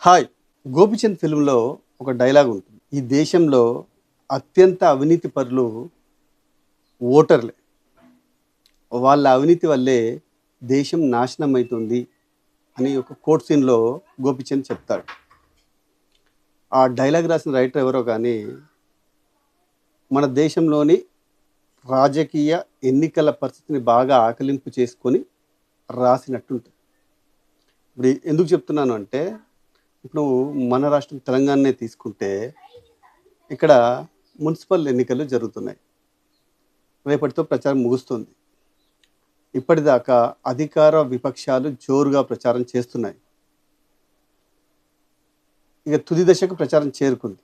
Hi! 'Gopichand' ఫిల్మ్‌లో ఒక dialogue ఉంటుంది. ఈ దేశంలో అత్యంత అవినీతి పరులు ఓటర్లే. వాళ్ళ అవినీతి వల్లే దేశం నాశనం అయితుంది అని ఒక కోర్ట్ సీన్‌లో గోపీచంద్ చెప్తాడు. ఆ డైలాగ్ రాసిన రైటర్ ఎవరో కానీ మన దేశంలోని రాజకీయ ఎన్నికల పరిస్థితిని బాగా ఆకలింపు చేసుకొని రాసినట్టుంటుంది. ఇప్పుడు ఎందుకు చెప్తున్నాను అంటే, ఇప్పుడు మన రాష్ట్రం తెలంగాణనే తీసుకుంటే ఇక్కడ మున్సిపల్ ఎన్నికలు జరుగుతున్నాయి. రేపటితో ప్రచారం ముగుస్తుంది. ఇప్పటిదాకా అధికార విపక్షాలు జోరుగా ప్రచారం చేస్తున్నాయి. ఇక తుది దశకు ప్రచారం చేరుకుంది.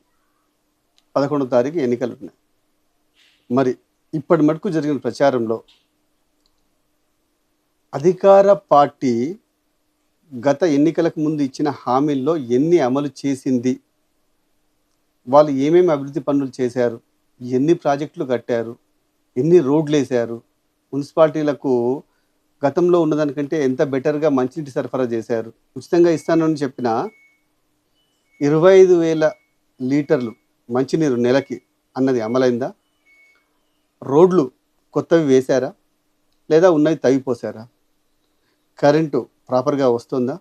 11వ తారీఖు ఎన్నికలు ఉన్నాయి. మరి ఇప్పటి మటుకు జరిగిన ప్రచారంలో అధికార పార్టీ గత ఎన్నికలకు ముందు ఇచ్చిన హామీల్లో ఎన్ని అమలు చేసింది, వాళ్ళు ఏమేమి అభివృద్ధి పనులు చేశారు, ఎన్ని ప్రాజెక్టులు కట్టారు, ఎన్ని రోడ్లు వేశారు, మున్సిపాలిటీలకు గతంలో ఉన్నదానికంటే ఎంత బెటర్గా మంచినీటి సరఫరా చేశారు, ఉచితంగా ఇస్తానని చెప్పిన 25,000 లీటర్లు మంచినీరు నెలకి అన్నది అమలైందా, రోడ్లు కొత్తవి వేశారా లేదా ఉన్నవి తవ్విపోసారా, కరెంటు ప్రాపర్గా వస్తుందా,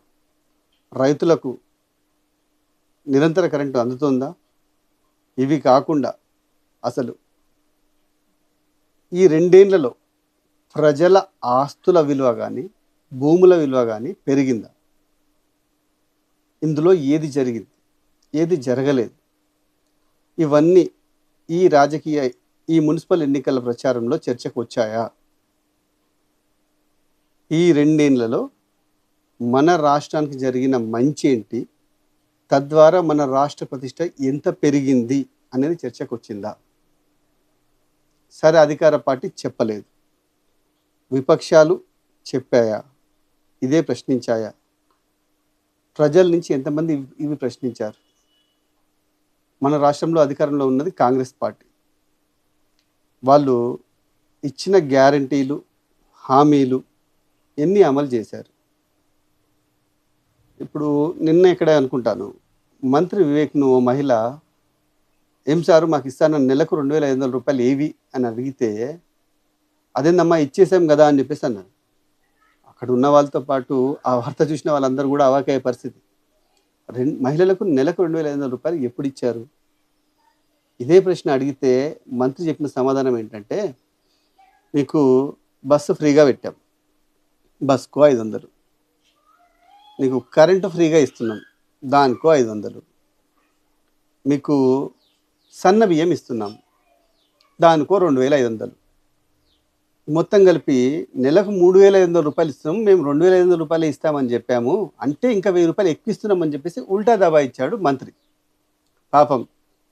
రైతులకు నిరంతర కరెంటు అందుతుందా, ఇవి కాకుండా అసలు ఈ 2 ఏళ్లలో ప్రజల ఆస్తుల విలువ కానీ భూముల విలువ కానీ పెరిగిందా, ఇందులో ఏది జరిగింది ఏది జరగలేదు, ఇవన్నీ ఈ మున్సిపల్ ఎన్నికల ప్రచారంలో చర్చకు వచ్చాయా? ఈ 2 ఏళ్లలో మన రాష్ట్రానికి జరిగిన మంచి ఏంటి, తద్వారా మన రాష్ట్ర ప్రతిష్ట ఎంత పెరిగింది అనేది చర్చకు వచ్చిందా? సరే, అధికార పార్టీ చెప్పలేదు, విపక్షాలు చెప్పాయా, ఇదే ప్రశ్నించాయా? ప్రజల నుంచి ఎంతమంది ఇవి ప్రశ్నించారు? మన రాష్ట్రంలో అధికారంలో ఉన్నది కాంగ్రెస్ పార్టీ. వాళ్ళు ఇచ్చిన గ్యారంటీలు, హామీలు ఎన్ని అమలు చేశారు? ఇప్పుడు నిన్న ఇక్కడే అనుకుంటాను, మంత్రి వివేక్ను ఓ మహిళ, ఏం సారు మాకు ఇస్తానన్న నెలకు 2,500 రూపాయలు ఏవి అని అడిగితే, అదేందమ్మా ఇచ్చేసాం కదా అని చెప్పేసి అన్నారు. అక్కడ ఉన్న వాళ్ళతో పాటు ఆ వార్త చూసిన వాళ్ళందరూ కూడా అవాకయ్యే పరిస్థితి. మహిళలకు నెలకు 2,500 రూపాయలు ఎప్పుడు ఇచ్చారు? ఇదే ప్రశ్న అడిగితే మంత్రి చెప్పిన సమాధానం ఏంటంటే, మీకు బస్సు ఫ్రీగా పెట్టాం, బస్కో 500, నీకు కరెంటు ఫ్రీగా ఇస్తున్నాం, దానికో 500, మీకు సన్న బియ్యం ఇస్తున్నాం, దానికో 2,500, మొత్తం కలిపి నెలకు 3,500 రూపాయలు ఇస్తున్నాం, మేము 2,500 రూపాయలు ఇస్తామని చెప్పాము, అంటే ఇంకా 1,000 రూపాయలు ఎక్కువ ఇస్తున్నామని చెప్పేసి ఉల్టా దబా ఇచ్చాడు మంత్రి. పాపం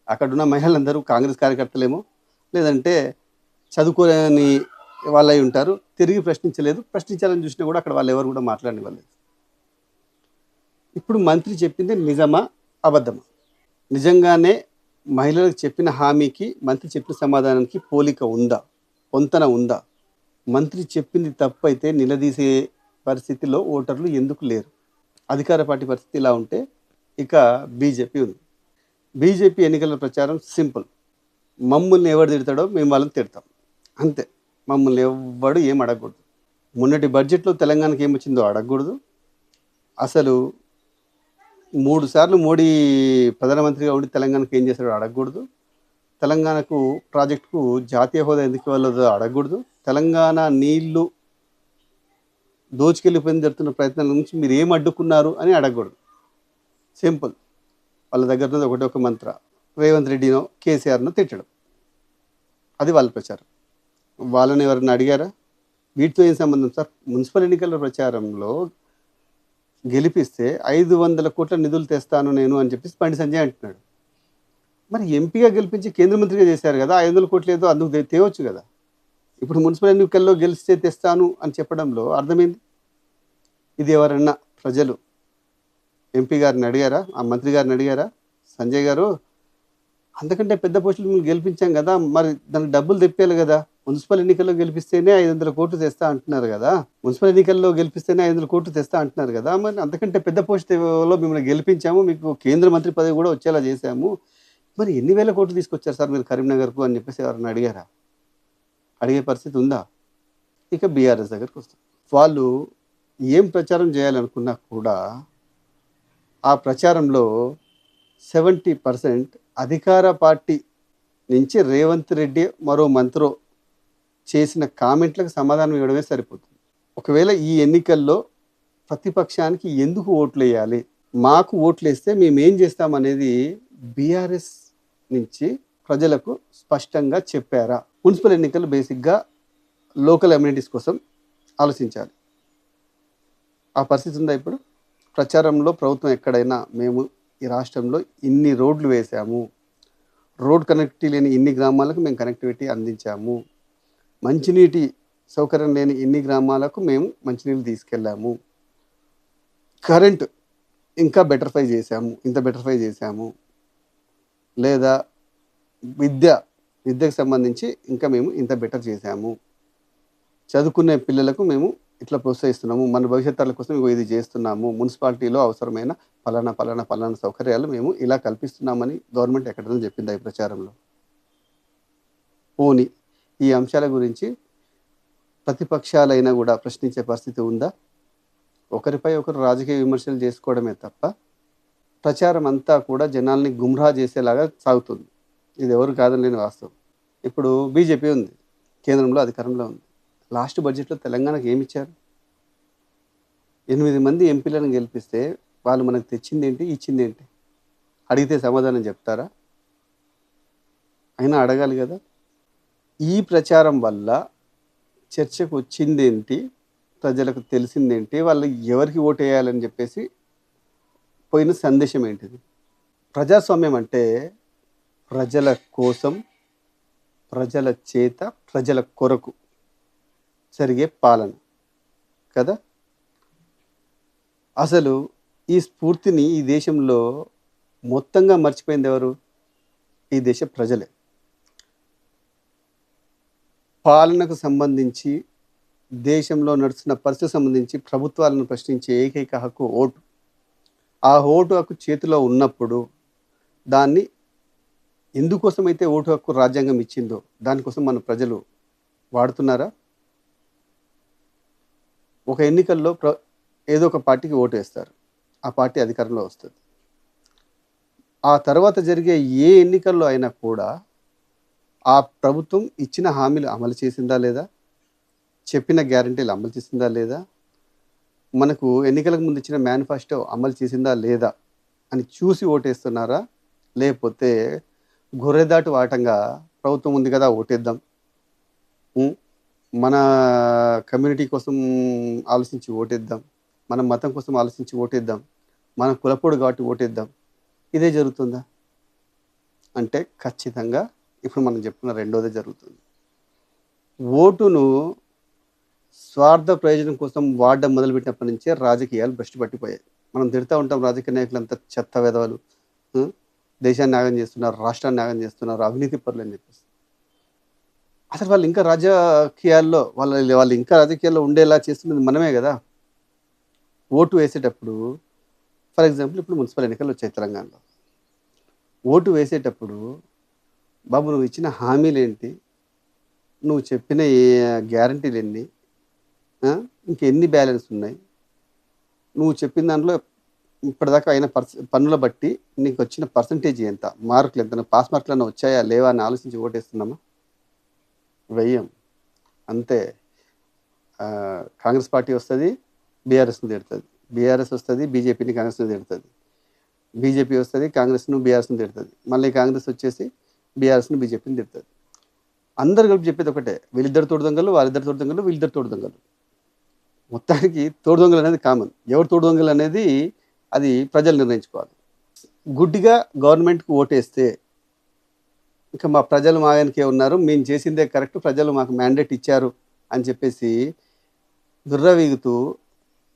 అక్కడున్న మహిళలందరూ కాంగ్రెస్ కార్యకర్తలేమో, లేదంటే చదువుకోని వాళ్ళై ఉంటారు, తిరిగి ప్రశ్నించలేదు. ప్రశ్నించాలని చూసినా కూడా అక్కడ వాళ్ళు ఎవరు కూడా మాట్లాడనివ్వలేదు. ఇప్పుడు మంత్రి చెప్పింది నిజమా అబద్ధమా? నిజంగానే మహిళలకు చెప్పిన హామీకి మంత్రి చెప్పిన సమాధానానికి పోలిక ఉందా, పొంతన ఉందా? మంత్రి చెప్పింది తప్పు అయితే నిలదీసే పరిస్థితిలో ఓటర్లు ఎందుకు లేరు? అధికార పార్టీ పరిస్థితి ఇలా ఉంటే ఇక బీజేపీ ఉంది. బీజేపీ ఎన్నికల ప్రచారం సింపుల్, మమ్మల్ని ఎవడు తిడతాడో మేము వాళ్ళని తిడతాం, అంతే. మమ్మల్ని ఎవ్వడు ఏం అడగకూడదు. మొన్నటి బడ్జెట్లో తెలంగాణకి ఏమొచ్చిందో అడగకూడదు. అసలు 3 సార్లు మోడీ ప్రధానమంత్రిగా ఉండి తెలంగాణకు ఏం చేశాడో అడగకూడదు. తెలంగాణకు ప్రాజెక్టుకు జాతీయ హోదా ఎందుకు ఇవ్వాలో అడగకూడదు. తెలంగాణ నీళ్లు దోచుకెళ్ళిపోయిన జరుగుతున్న ప్రయత్నాల నుంచి మీరు ఏం అడ్డుకున్నారు అని అడగకూడదు. సింపుల్. వాళ్ళ దగ్గర ఉన్నది ఒకటే ఒక మంత్ర, రేవంత్ రెడ్డినో కేసీఆర్నో తిట్టడం. అది వాళ్ళ ప్రచారం. వాళ్ళని ఎవరైనా అడిగారా? వీటితో ఏం సంబంధం సార్? మున్సిపల్ ఎన్నికల ప్రచారంలో గెలిపిస్తే 500 కోట్ల నిధులు తెస్తాను నేను అని చెప్పేసి బండి సంజయ్ అంటున్నాడు. మరి ఎంపీగా గెలిపించి కేంద్ర మంత్రిగా చేశారు కదా, 500 కోట్లు ఏదో అందుకు తేవచ్చు కదా. ఇప్పుడు మున్సిపల్ ఎన్నికల్లో గెలిస్తే తెస్తాను అని చెప్పడంలో అర్థమైంది. ఇది ఎవరన్నా ప్రజలు ఎంపీ గారిని అడిగారా, ఆ మంత్రి గారిని అడిగారా? సంజయ్ గారు, అంతకంటే పెద్ద పోస్టులు మేము గెలిపించాం కదా, మరి దానికి డబ్బులు తెప్పేయాలి కదా, మున్సిపల్ ఎన్నికల్లో గెలిపిస్తేనే 500 కోట్లు తెస్తా అంటున్నారు కదా! మున్సిపల్ ఎన్నికల్లో గెలిపిస్తేనే 500 కోట్లు తెస్తా అంటున్నారు కదా! మరి అంతకంటే పెద్ద పోస్ట్‌లో మిమ్మల్ని గెలిపించాము. మీకు కేంద్ర మంత్రి పదవి కూడా వచ్చేలా చేశాము. మరి ఎన్ని వేల కోట్లు తీసుకొచ్చారు సార్ మీరు కరీంనగర్‌కు అని చెప్పేసి ఎవరైనా అడిగారా? అడిగే పరిస్థితి ఉందా? ఇక బీఆర్ఎస్ దగ్గరికొస్తాం. వాళ్ళు ఏం ప్రచారం చేయాలనుకున్నా కూడా ఆ ప్రచారంలో 70% అధికార పార్టీ నుంచి రేవంత్ రెడ్డి మరో మంత్రో చేసిన కామెంట్లకు సమాధానం ఇవ్వడమే సరిపోతుంది. ఒకవేళ ఈ ఎన్నికల్లో ప్రతిపక్షానికి ఎందుకు ఓట్లేయాలి? మాకు ఓట్లేస్తే మేమేం చేస్తామనేది బీఆర్ఎస్ నుంచి ప్రజలకు స్పష్టంగా చెప్పారా? మున్సిపల్ ఎన్నికలు బేసిక్‌గా లోకల్ అమ్యూనిటీస్ కోసం ఆలోచించాలి. ఆ పరిస్థితి ఉందా ఇప్పుడు? ప్రచారంలో ప్రభుత్వం ఎక్కడైనా మేము ఈ రాష్ట్రంలో ఇన్ని రోడ్లు వేశాము. రోడ్ కనెక్టివిటీ లేని ఇన్ని గ్రామాలకు మేము కనెక్టివిటీ అందించాము. మంచినీటి సౌకర్యం లేని ఇన్ని గ్రామాలకు మేము మంచినీళ్ళు తీసుకెళ్ళాము. కరెంట్ ఇంకా బెటర్‌ఫై చేశాము. ఇంత బెటర్‌ఫై చేశాము. లేదా విద్యకు సంబంధించి ఇంకా మేము ఇంత బెటర్ చేశాము. చదువుకునే పిల్లలకు మేము ఇట్లా ప్రోత్సహిస్తున్నాము. మన భవిష్యత్ తరాల కోసం ఇగో ఇది చేస్తున్నాము. మున్సిపాలిటీలో అవసరమైన పలానా సౌకర్యాలు మేము ఇలా కల్పిస్తున్నామని గవర్నమెంట్ ఎక్కడైనా చెప్పిందా ఈ ప్రచారంలో? పోనీ ఈ అంశాల గురించి ప్రతిపక్షాలైనా కూడా ప్రశ్నించే పరిస్థితి ఉందా? ఒకరిపై ఒకరు రాజకీయ విమర్శలు చేసుకోవడమే తప్ప ప్రచారం అంతా కూడా జనాల్ని గుమ్రాహ్ చేసేలాగా సాగుతుంది. ఇది ఎవరు కాదనలేని వాస్తవం. ఇప్పుడు బీజేపీ ఉంది. కేంద్రంలో అధికారంలో ఉంది. లాస్ట్ బడ్జెట్‌లో తెలంగాణకు ఏమిచ్చారు? 8 మంది ఎంపీలను గెలిపిస్తే వాళ్ళు మనకు తెచ్చిందేంటి? ఇచ్చిందేంటి? అడిగితే సమాధానం చెప్తారా? అయినా అడగాలి కదా! ఈ ప్రచారం వల్ల చర్చకు వచ్చిందేంటి? ప్రజలకు తెలిసిందేంటి? వాళ్ళు ఎవరికి ఓటేయాలని చెప్పేసి పోయిన సందేశం ఏంటిది? ప్రజాస్వామ్యం అంటే ప్రజల కోసం, ప్రజల చేత, ప్రజల కొరకు జరిగే పాలన కదా! అసలు ఈ స్ఫూర్తిని ఈ దేశంలో మొత్తంగా మర్చిపోయింది ఎవరు? ఈ దేశ ప్రజలే. పాలనకు సంబంధించి, దేశంలో నడుస్తున్న పరిస్థితికి సంబంధించి ప్రభుత్వాలను ప్రశ్నించే ఏకైక హక్కు ఓటు. ఆ ఓటు హక్కు చేతిలో ఉన్నప్పుడు దాన్ని ఎందుకోసమైతే ఓటు హక్కు రాజ్యాంగం ఇచ్చిందో దానికోసం మన ప్రజలు వాడుతున్నారా? ఒక ఎన్నికల్లో ఏదో ఒక పార్టీకి ఓటు వేస్తారు. ఆ పార్టీ అధికారంలో వస్తుంది. ఆ తర్వాత జరిగే ఏ ఎన్నికల్లో అయినా కూడా ఆ ప్రభుత్వం ఇచ్చిన హామీలు అమలు చేసిందా లేదా? చెప్పిన గ్యారంటీలు అమలు చేసిందా లేదా? మనకు ఎన్నికలకు ముందు ఇచ్చిన మేనిఫెస్టో అమలు చేసిందా లేదా? అని చూసి ఓటేస్తున్నారా? లేకపోతే గొర్రెదాటు వాటంగా ప్రభుత్వం ఉంది కదా ఓటేద్దాం. మన కమ్యూనిటీ కోసం ఆలోచించి ఓటేద్దాం. మన మతం కోసం ఆలోచించి ఓటేద్దాం. మన కులపోడు కాబట్టి ఓటేద్దాం. ఇదే జరుగుతుందా? అంటే ఖచ్చితంగా ఇప్పుడు మనం చెప్పుకున్న రెండోదే జరుగుతుంది. ఓటును స్వార్థ ప్రయోజనం కోసం వాడడం మొదలుపెట్టినప్పటి నుంచే రాజకీయాలు భ్రష్టు పట్టిపోయాయి. మనం తిడతా ఉంటాం రాజకీయ నాయకులంతా చెత్త వెధవలు, దేశాన్ని నాగం చేస్తున్నారు, రాష్ట్రాన్ని నాగం చేస్తున్నారు, అవినీతి పరులు అని చెప్పేసి. అసలు వాళ్ళు ఇంకా రాజకీయాల్లో వాళ్ళు ఇంకా రాజకీయాల్లో ఉండేలా చేస్తున్నది మనమే కదా. ఓటు వేసేటప్పుడు ఫర్ ఎగ్జాంపుల్ ఇప్పుడు మున్సిపల్ ఎన్నికలు వచ్చాయి తెలంగాణలో. ఓటు వేసేటప్పుడు బాబు నువ్వు ఇచ్చిన హామీలు ఏంటి? నువ్వు చెప్పిన గ్యారంటీలు ఎన్ని? ఇంకెన్ని బ్యాలెన్స్ ఉన్నాయి? నువ్వు చెప్పిన దాంట్లో ఇప్పటిదాకా అయిన పన్నుల బట్టి నీకు వచ్చిన పర్సంటేజ్ ఎంత? మార్కులు ఎంత? పాస్ మార్కులు వచ్చాయా లేవా అని ఆలోచించి ఓటేస్తున్నామా? వెయ్యం. అంతే. కాంగ్రెస్ పార్టీ వస్తుంది, బీఆర్ఎస్ను తిడుతుంది. బీఆర్ఎస్ వస్తుంది, బీజేపీని కాంగ్రెస్ను తిడుతుంది. బీజేపీ వస్తుంది, కాంగ్రెస్ను బీఆర్ఎస్ను తిడుతుంది. మళ్ళీ కాంగ్రెస్ వచ్చేసి బీఆర్ఎస్ను బీజేపీని తిడుతుంది. అందరు కలిపి చెప్పేది ఒకటే, వీళ్ళిద్దరు తోడు దొంగలు, వాళ్ళిద్దరు తోడు దొంగలు, వీళ్ళిద్దరు తోడు దొంగలు. మొత్తానికి తోడు దొంగలు అనేది కామన్. ఎవరు తోడు దొంగలు అనేది అది ప్రజలు నిర్ణయించుకోవాలి. గుడ్డిగా గవర్నమెంట్కి ఓటేస్తే ఇంకా మా ప్రజలు మా వెనకే ఉన్నారు, మేము చేసిందే కరెక్ట్, ప్రజలు మాకు మ్యాండేట్ ఇచ్చారు అని చెప్పేసి దుర్రవీగుతూ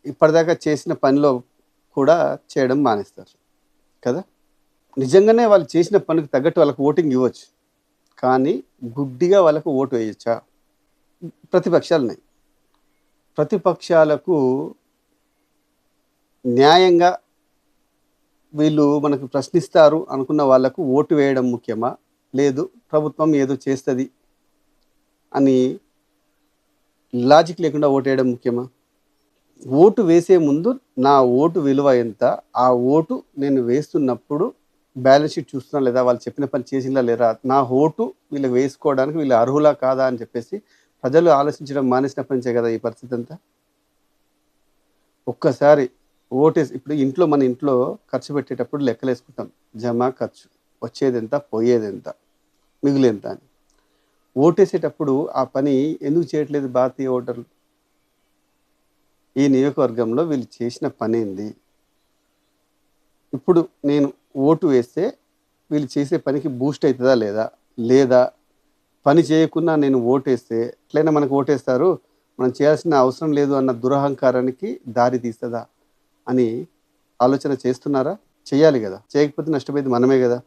ఇప్పటిదాకా చేసిన పనిలో కూడా చేయడం మానేస్తారు కదా. నిజంగానే వాళ్ళు చేసిన పనికి తగ్గట్టు వాళ్ళకు ఓటింగ్ ఇవ్వచ్చు, కానీ గుడ్డిగా వాళ్ళకు ఓటు వేయచ్చా? ప్రతిపక్షాలున్నాయి. ప్రతిపక్షాలకు న్యాయంగా వీళ్ళు మనకు ప్రశ్నిస్తారు అనుకున్న వాళ్ళకు ఓటు వేయడం ముఖ్యమా? లేదు ప్రభుత్వం ఏదో చేస్తది అని లాజిక్ లేకుండా ఓటేయడం ముఖ్యమా? ఓటు వేసే ముందు నా ఓటు విలువ ఎంత? ఆ ఓటు నేను వేస్తున్నప్పుడు బ్యాలెన్స్ షీట్ చూస్తున్నా లేదా? వాళ్ళు చెప్పిన పని చేసిందా లేదా? నా ఓటు వీళ్ళకి వేసుకోవడానికి వీళ్ళు అర్హులా కాదా అని చెప్పేసి ప్రజలు ఆలోచించడం మానేసినప్పటి నుంచే కదా ఈ పరిస్థితి అంతా. ఒక్కసారి ఓటేసి ఇప్పుడు మన ఇంట్లో ఖర్చు పెట్టేటప్పుడు లెక్కలేసుకుంటాం. జమ, ఖర్చు, వచ్చేదెంత, పోయేదెంత, మిగులెంత అని. ఓటేసేటప్పుడు ఆ పని ఎందుకు చేయట్లేదు భారతీయ ఓటర్లు? ఈ నియోజకవర్గంలో వీళ్ళు చేసిన పనేంది? ఇప్పుడు నేను ఓటు వేస్తే వీళ్ళు చేసే పనికి బూస్ట్ అవుతుందా లేదా? లేదా పని చేయకున్నా నేను ఓటేస్తే ఎట్లయినా మనకు ఓటేస్తారు, మనం చేయాల్సిన అవసరం లేదు అన్న దురహంకారానికి దారి తీస్తదా అని ఆలోచన చేస్తున్నారా? చేయాలి కదా. చేయకపోతే నష్టపోయేది మనమే కదా.